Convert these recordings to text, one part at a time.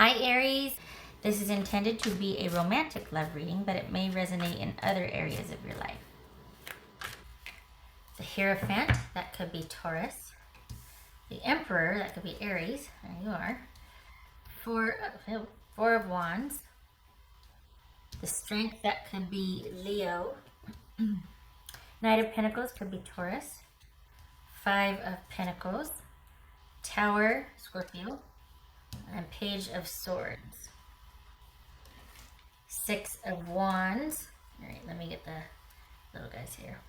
Hi Aries, this is intended to be a romantic love reading, but it may resonate in other areas of your life. The Hierophant, that could be Taurus. The Emperor, that could be Aries. There you are. Four of Wands. The Strength, that could be Leo. Knight of Pentacles could be Taurus. Five of Pentacles. Tower, Scorpio. And Page of Swords. Six of Wands. All right, let me get the little guys here.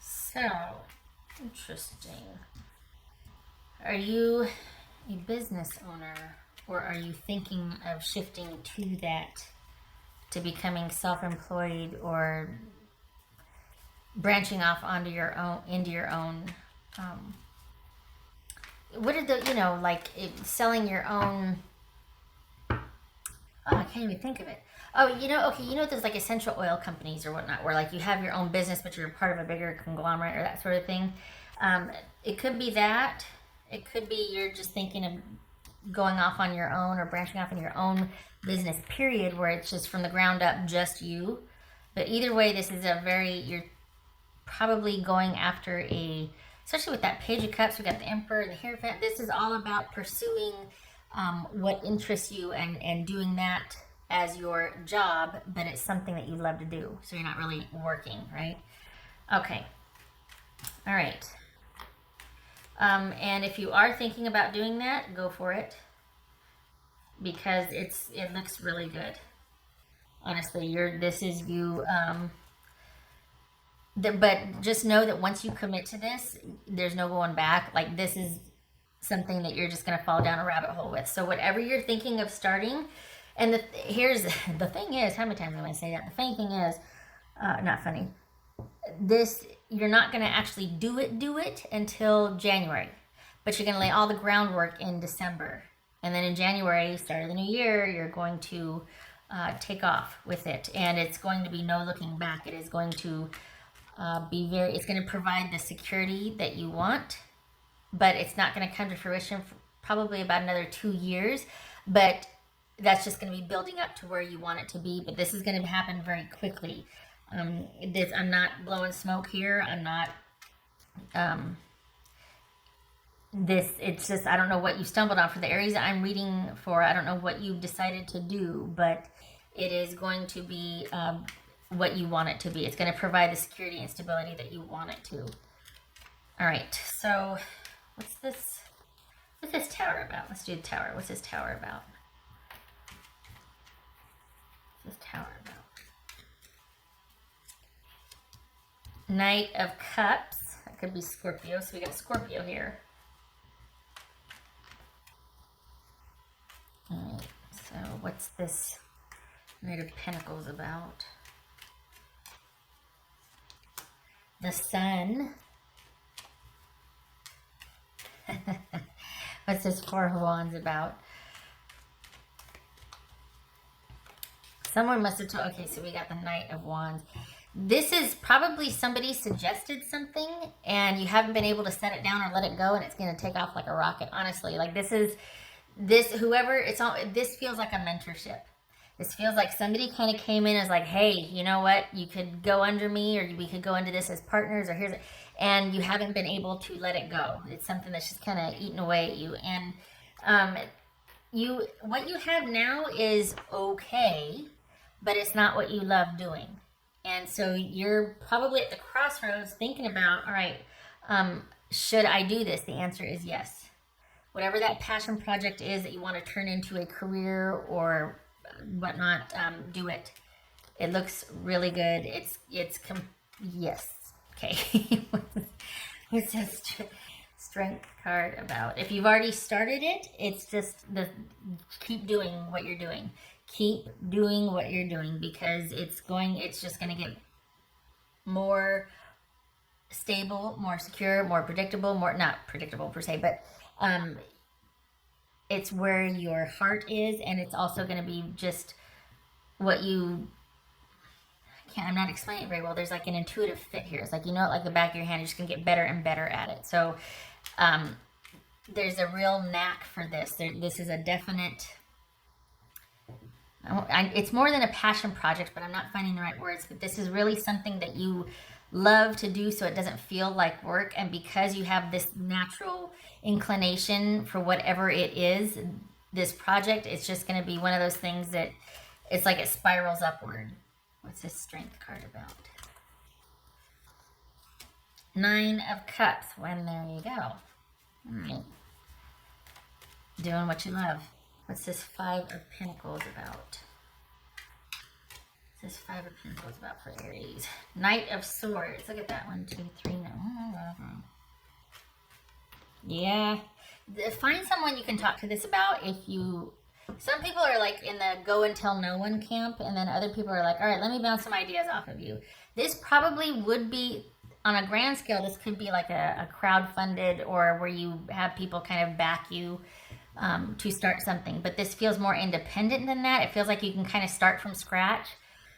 So, interesting. Are you a business owner, or are you thinking of shifting to that, to becoming self-employed or branching off onto your own, into your own, what are the, like selling your own, oh, I can't even think of it. Oh, okay, there's like essential oil companies or whatnot, where like you have your own business, but you're part of a bigger conglomerate or that sort of thing. It could be that. It could be you're just thinking of going off on your own or branching off in your own business, period, where it's just from the ground up, just you. But either way, this is you're probably going after especially with that Page of Cups, we got the Emperor and the Hierophant. This is all about pursuing what interests you and doing that as your job, but it's something that you love to do. So you're not really working, right? Okay. All right. And if you are thinking about doing that, go for it, because it looks really good. Honestly, this is you. But just know that once you commit to this, there's no going back. Like, this is something that you're just going to fall down a rabbit hole with. So whatever you're thinking of starting, and here's the thing is, how many times am I say that? The funny thing is, not funny. You're not going to actually do it until January, but you're going to lay all the groundwork in December, and then in January, start of the new year, you're going to take off with it, and it's going to be no looking back. It is going to it's going to provide the security that you want, but it's not going to come to fruition for probably about another 2 years, but that's just going to be building up to where you want it to be. But this is going to happen very quickly. I'm not blowing smoke here. I'm not, it's just, I don't know what you stumbled on for the Aries I'm reading for. I don't know what you've decided to do, but it is going to be, what you want it to be. It's going to provide the security and stability that you want it to. All right. So what's this tower about? Let's do the tower. What's this tower about? What's this tower about? Knight of Cups. That could be Scorpio. So we got Scorpio here. All right. So what's this Knight of Pentacles about? The Sun. What's this Four of Wands about? Someone must have told. Okay, so we got the Knight of Wands. This is probably somebody suggested something and you haven't been able to set it down or let it go, and it's going to take off like a rocket. Honestly, like this feels like a mentorship. This feels like somebody kind of came in as like, hey, you know what? You could go under me, or we could go into this as partners, or and you haven't been able to let it go. It's something that's just kind of eating away at you. And what you have now is okay, but it's not what you love doing. And so you're probably at the crossroads thinking about, all right, should I do this? The answer is yes. Whatever that passion project is that you want to turn into a career or whatnot, do it. It looks really good. Yes. Okay. What's this Strength card about? If you've already started it, it's just keep doing what you're doing. Keep doing what you're doing, because it's just going to get more stable, more secure, more predictable, not predictable per se, but it's where your heart is, and it's also going to be just what you, I I'm not explaining it very well. There's like an intuitive fit here. It's like, you know it like the back of your hand. You're just going to get better and better at it. So there's a real knack for this. This is a definite... it's more than a passion project, but I'm not finding the right words. But this is really something that you love to do, so it doesn't feel like work. And because you have this natural inclination for whatever it is, this project, it's just going to be one of those things that it's like it spirals upward. What's this strength card about? 9 of Cups. When there you go. All right. Doing what you love. What's this 5 of Pentacles about? What's this 5 of Pentacles about for Aries? Knight of Swords. Look at that. 1, 2, 3. No. Yeah. Find someone you can talk to this about if you... Some people are like in the go and tell no one camp, and then other people are like, all right, let me bounce some ideas off of you. This probably would be, on a grand scale, this could be like a crowd-funded, or where you have people kind of back you to start something. But this feels more independent than that. It feels like you can kind of start from scratch.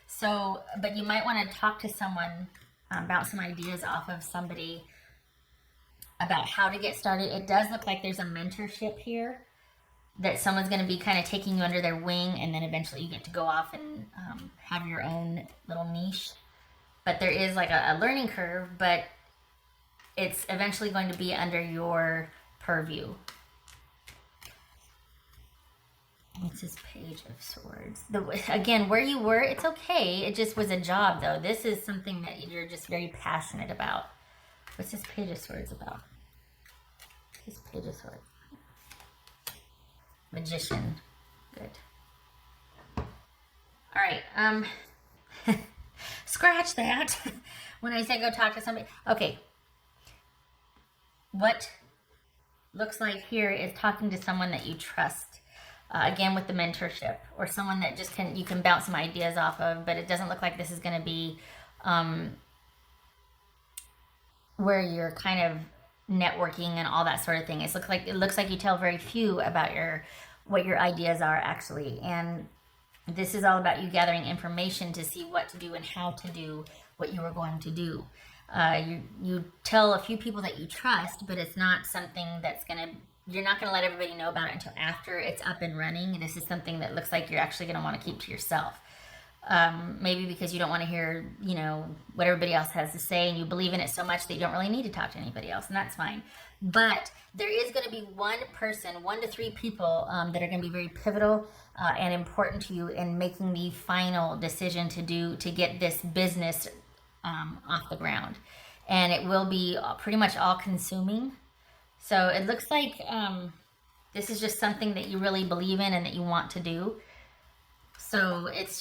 So, but you might want to talk to someone about some ideas off of somebody about how to get started. It does look like there's a mentorship here, that someone's going to be kind of taking you under their wing, and then eventually you get to go off and have your own little niche. But there is like a learning curve, but it's eventually going to be under your purview. What's this Page of Swords? Again, where you were, it's okay. It just was a job, though. This is something that you're just very passionate about. What's this Page of Swords about? This Page of Swords. Magician. Good. All right. Scratch that. When I say go talk to somebody. Okay. What looks like here is talking to someone that you trust. Again, with the mentorship, or someone that just you can bounce some ideas off of, but it doesn't look like this is going to be where you're kind of networking and all that sort of thing. It looks like you tell very few about what your ideas are actually, and this is all about you gathering information to see what to do and how to do what you are going to do. You tell a few people that you trust, but it's not something you're not going to let everybody know about it until after it's up and running. This is something that looks like you're actually going to want to keep to yourself. Maybe because you don't want to hear, what everybody else has to say, and you believe in it so much that you don't really need to talk to anybody else, and that's fine. But there is going to be one person, 1 to 3 people that are going to be very pivotal and important to you in making the final decision to get this business off the ground. And it will be pretty much all-consuming. So it looks like this is just something that you really believe in and that you want to do. So it's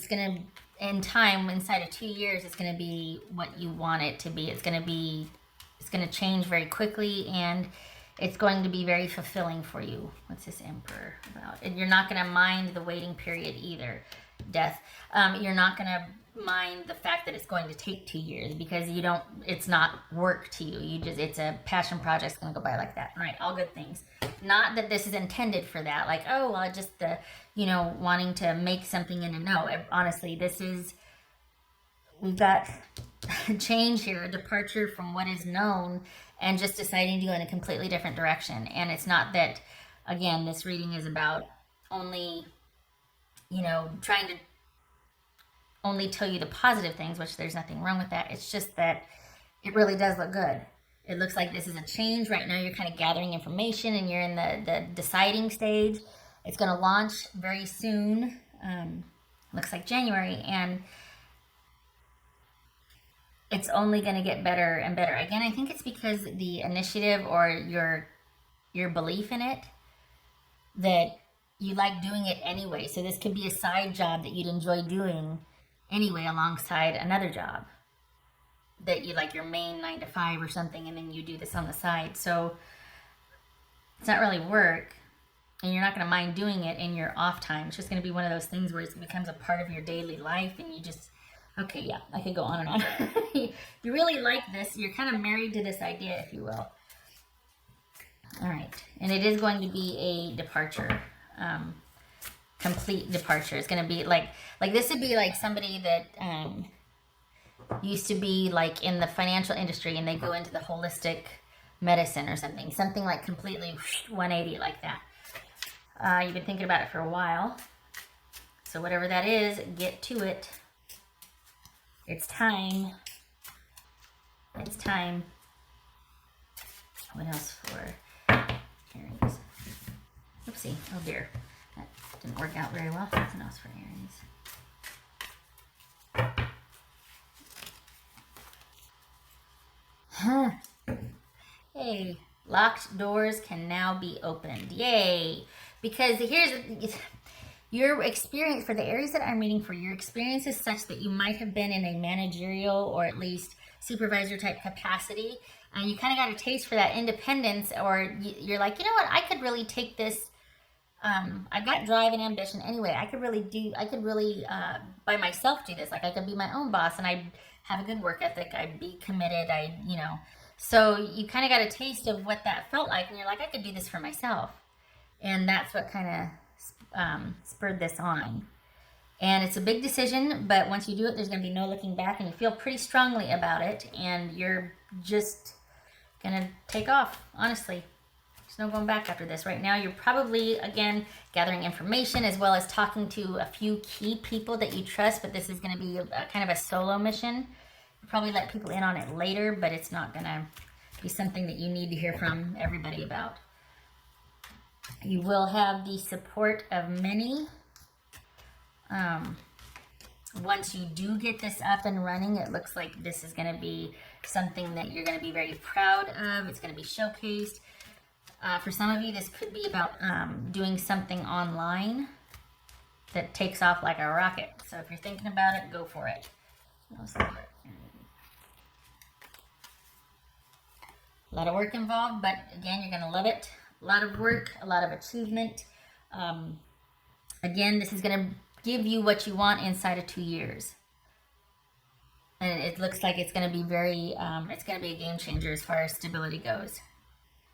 going to, in time, inside of 2 years, it's going to be what you want it to be. It's going to change very quickly, and it's going to be very fulfilling for you. What's this Emperor about? And you're not going to mind the waiting period either. Death. You're not going to mind the fact that it's going to take 2 years, because it's not work to you. It's a passion project. It's going to go by like that. All right. All good things. Not that this is intended for that. Like, oh, well, just wanting to make something in a no. Honestly, we've got change here, a departure from what is known, and just deciding to go in a completely different direction. And it's not that, again, this reading is about only, trying to only tell you the positive things, which there's nothing wrong with that. It's just that it really does look good. It looks like this is a change. Right now you're kind of gathering information, and you're in the deciding stage. It's going to launch very soon. Looks like January, and it's only going to get better and better. Again, I think it's because the initiative, or your belief in it, that you like doing it anyway. So this could be a side job that you'd enjoy doing anyway, alongside another job that you like, your main 9 to 5 or something, and then you do this on the side. So it's not really work, and you're not going to mind doing it in your off time. It's just going to be one of those things where it becomes a part of your daily life, and you just, okay, yeah, I could go on and on. You really like this. You're kind of married to this idea, if you will. All right. And it is going to be a departure, complete departure. It's going to be like this would be like somebody that used to be like in the financial industry and they go into the holistic medicine or something like completely 180 like that. You've been thinking about it for a while. So whatever that is, get to it. It's time. It's time. What else for Aries? Oopsie. Oh dear. That didn't work out very well. What else for Aries? Huh. Hey, locked doors can now be opened. Yay. Because here's your experience for the Aries that I'm reading for. Your experience is such that you might have been in a managerial or at least supervisor type capacity, and you kind of got a taste for that independence, or you're like, you know what, I could really take this. I've got drive and ambition anyway. I could really by myself do this. Like I could be my own boss, and I have a good work ethic. I'd be committed. So you kind of got a taste of what that felt like, and you're like, I could do this for myself, and that's what kind of spurred this on. And it's a big decision, but once you do it, there's going to be no looking back, and you feel pretty strongly about it, and you're just going to take off, honestly. There's no going back after this. Right now, you're probably, again, gathering information as well as talking to a few key people that you trust, but this is going to be kind of a solo mission. You'll probably let people in on it later, but it's not going to be something that you need to hear from everybody about. You will have the support of many. Once you do get this up and running, it looks like this is going to be something that you're going to be very proud of. It's going to be showcased. For some of you, this could be about doing something online that takes off like a rocket. So if you're thinking about it, go for it. A lot of work involved, but again, you're going to love it. A lot of work, a lot of achievement. Again, this is going to give you what you want inside of 2 years. And it looks like it's going to be it's going to be a game changer as far as stability goes.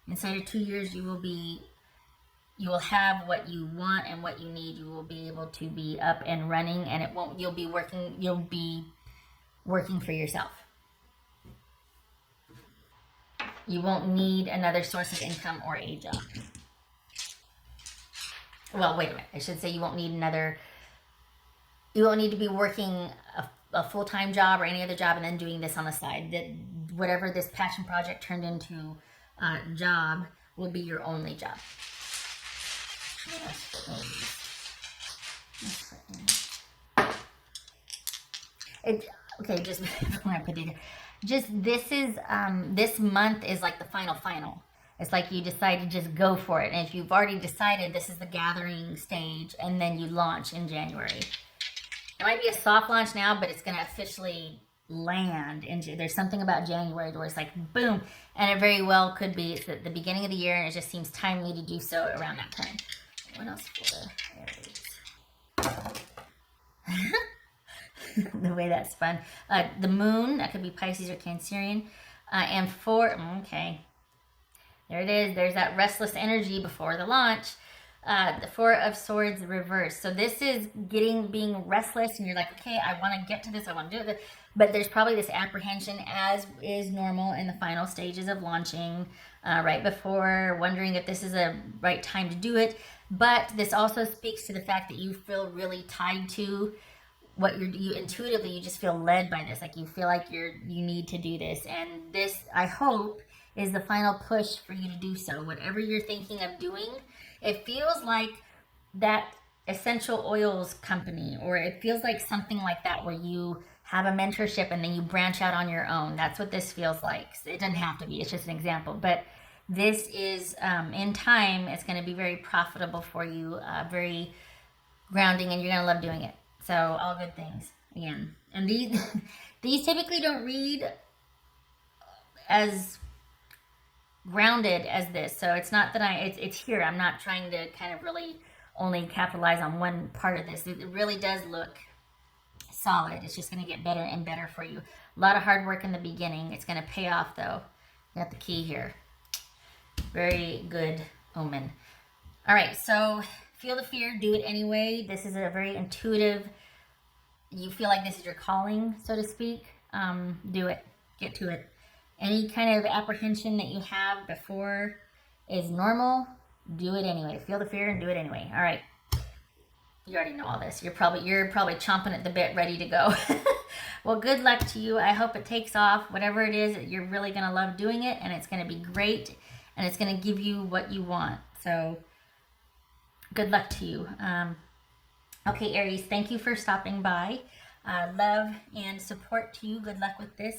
Inside of 2 years, you will have what you want and what you need. You will be able to be up and running, and you'll be working for yourself. You won't need another source of income or a job. Well, wait a minute. I should say you won't need to be working a full-time job or any other job and then doing this on the side. That whatever this passion project turned into job will be your only job. Okay, just before I put it in. This month is like the final. It's like you decide to just go for it. And if you've already decided, this is the gathering stage, and then you launch in January. It might be a soft launch now, but it's going to officially land. There's something about January where it's like, boom. And it very well could be it's the beginning of the year, and it just seems timely to do so around that time. What else for Aries? The way that's fun. The moon, that could be Pisces or Cancerian. And okay. There it is. There's that restless energy before the launch. The Four of Swords reversed. So this is being restless, and you're like, okay, I want to get to this. I want to do it. But there's probably this apprehension, as is normal in the final stages of launching, right before, wondering if this is a right time to do it. But this also speaks to the fact that you feel really tied to what you intuitively, you just feel led by this. Like you feel like you need to do this. And this, I hope, is the final push for you to do so. Whatever you're thinking of doing, it feels like that essential oils company, or it feels like something like that where you have a mentorship and then you branch out on your own. That's what this feels like. It doesn't have to be, it's just an example. But this is, in time, it's going to be very profitable for you, very grounding, and you're going to love doing it. So all good things again. And these typically don't read as grounded as this. So it's not that it's here. I'm not trying to kind of really only capitalize on one part of this. It really does look solid. It's just going to get better and better for you. A lot of hard work in the beginning. It's going to pay off though. You got the key here. Very good omen. All right. So feel the fear. Do it anyway. This is a very intuitive, you feel like this is your calling, so to speak. do it. Get to it. Any kind of apprehension that you have before is normal. Do it anyway. Feel the fear and do it anyway. All right. You already know all this. You're probably chomping at the bit, ready to go. Well, good luck to you. I hope it takes off. Whatever it is, you're really gonna love doing it, and it's gonna be great, and it's gonna give you what you want. So, good luck to you. Okay, Aries, thank you for stopping by. Love and support to you. Good luck with this.